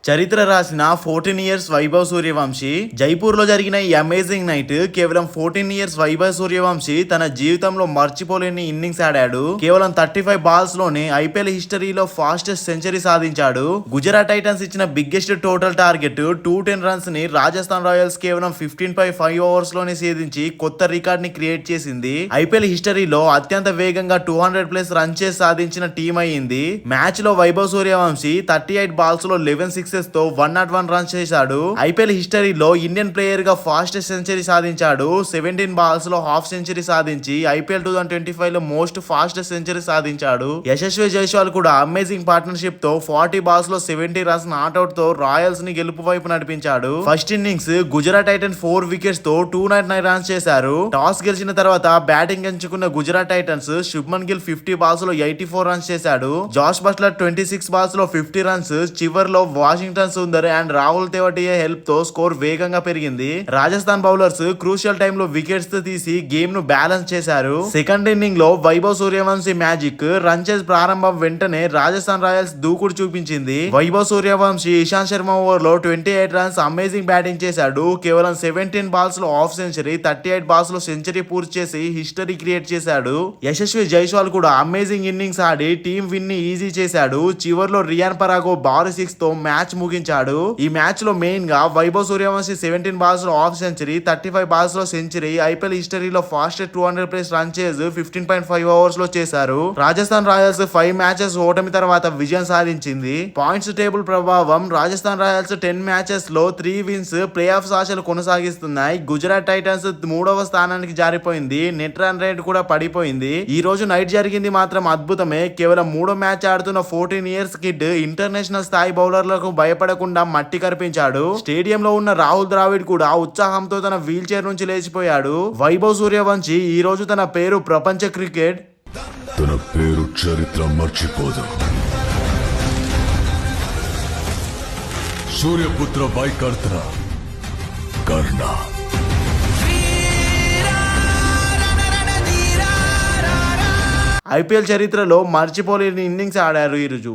చరిత్ర రాసిన 14 ఇయర్స్ వైభవ్ సూర్యవంశీ జైపూర్ లో జరిగిన ఈ అమేజింగ్ నైట్ కేవలం 14 ఇయర్స్ వైభవ్ సూర్యవంశీ తన జీవితంలో మర్చిపోలేని ఇన్నింగ్స్ ఆడాడు. కేవలం 35 బాల్స్ లోనే ఐపీఎల్ హిస్టరీలో ఫాస్టెస్ట్ సెంచరీ సాధించాడు. గుజరాత్ టైటన్స్ ఇచ్చిన బిగ్గెస్ట్ టోటల్ టార్గెట్ 210 రన్స్ ని రాజస్థాన్ రాయల్స్ కేవలం 15/5 ఓవర్స్ లోనే ఛేదించి కొత్త రికార్డ్ ని క్రియేట్ చేసింది. ఐపీఎల్ హిస్టరీలో అత్యంత వేగంగా 200+ రన్ చేసి సాధించిన టీం అయింది. మ్యాచ్ లో వైభవ్ సూర్యవంశీ 38 బాల్స్ లో 11 సిక్సెస్ తో 101 రన్స్ చేశాడు. ఐపీఎల్ హిస్టరీలో ఇండియన్ ప్లేయర్ గా ఫాస్టెస్ట్ సెంచరీ సాధించాడు. 17 బాల్స్ లో హాఫ్ సెంచరీ సాధించి ఐపీఎల్ 2025 లో మోస్ట్ ఫాస్టెస్ట్ సెంచరీ సాధించాడు. యశస్వి జైస్వాల్ కూడా అమేజింగ్ పార్ట్నర్షిప్ తో 40 బాల్స్ లో 70 రన్స్ నాట్అవుట్ తో రాయల్స్ ని గెలుపు వైపు నడిపించాడు. First innings Gujarat Titans 4 wickets తో 299 రన్స్ చేశారు. టాస్ గెలిచిన తర్వాత బ్యాటింగ్ ఎంచుకున్న గుజరాత్ టైటన్స్ శుభ్మన్ గిల్ 50 బాల్స్ లో 84 రన్స్ చేశాడు. జాష్ బట్లర్ 26 బాల్స్ లో 50 రన్స్. చివర్లో Washington Sundar and Rahul Tewatia help తో స్కోర్ వేగంగా పెరిగింది. రాజస్థాన్ బౌలర్స్ క్రూషియల్ టైమ్ లో వికెట్స్ తీసి గేమ్ ను బ్యాలెన్స్ చేశారు. సెకండ్ ఇన్నింగ్ లో వైభవ్ సూర్యవంశీ మ్యాజిక్ రన్ చేసి ప్రారంభం వెంటనే రాజస్థాన్ రాయల్స్ దూకుడు చూపించింది. వైభవ్ సూర్యవంశీ ఇషాంత్ శర్మ ఓవర్ లో 28 రన్స్ అమేజింగ్ బ్యాటింగ్ చేశాడు. కేవలం 17 బాల్స్ లో హాఫ్ సెంచరీ, 38 బాల్స్ లో సెంచరీ పూర్తి చేసి హిస్టరీ క్రియేట్ చేశాడు. యశస్వి జైస్వాల్ కూడా అమేజింగ్ ఇన్నింగ్స్ ఆడి టీం విన్ ని ఈజీ చేశాడు. చివర్లో రియాన్ పరాగో భారీ 6 తో మ్యాచ్ ముగించాడు. ఈ మ్యాచ్ లో మెయిన్ గా వైభవ్ సూర్యవంశీ 17 బాల్స్ లో హాఫ్ సెంచరీ, 35 బాల్స్ లో సెంచరీ, ఐపీఎల్ హిస్టరీలో ఫాస్టెస్ట్ 200+ రన్ చేజ్ 15.5 ఓవర్స్ లో చేశారు. రాజస్థాన్ రాయల్స్ 5 మ్యాచెస్ ఓటమి తర్వాత విజయం సాధించింది. పాయింట్స్ టేబుల్ ప్రభావం రాజస్థాన్ రాయల్స్ 10 మ్యాచెస్ లో 3 విన్స్ ప్లే ఆఫ్స్ ఆశలు కొనసాగిస్తున్నాయి. గుజరాత్ టైటన్స్ 3వ స్థానానికి జారిపోయింది. నెట్ రన్ రేట్ కూడా పడిపోయింది. ఈ రోజు నైట్ జరిగింది మాత్రం అద్భుతమే. కేవలం 3వ మ్యాచ్ ఆడుతున్న 14 ఇయర్స్ కిడ్ ఇంటర్నేషనల్ స్థాయి బౌలర్లకు భయపడకుండా మట్టి కనిపించాడు. స్టేడియంలో ఉన్న రాహుల్ ద్రావిడ్ కూడా ఉత్సాహంతో తన వీల్ చైర్ నుంచి లేచిపోయాడు. వైభవ్ సూర్యవంశీ ఈ రోజు తన పేరు ప్రపంచ క్రికెట్ తన పేరు చరిత్ర మర్చిపోదు. సూర్యపుత్ర వైకర్త కర్ణ. ఐపీఎల్ చరిత్రలో మర్చిపోలేని ఇన్నింగ్స్ ఆడారు ఈరోజు.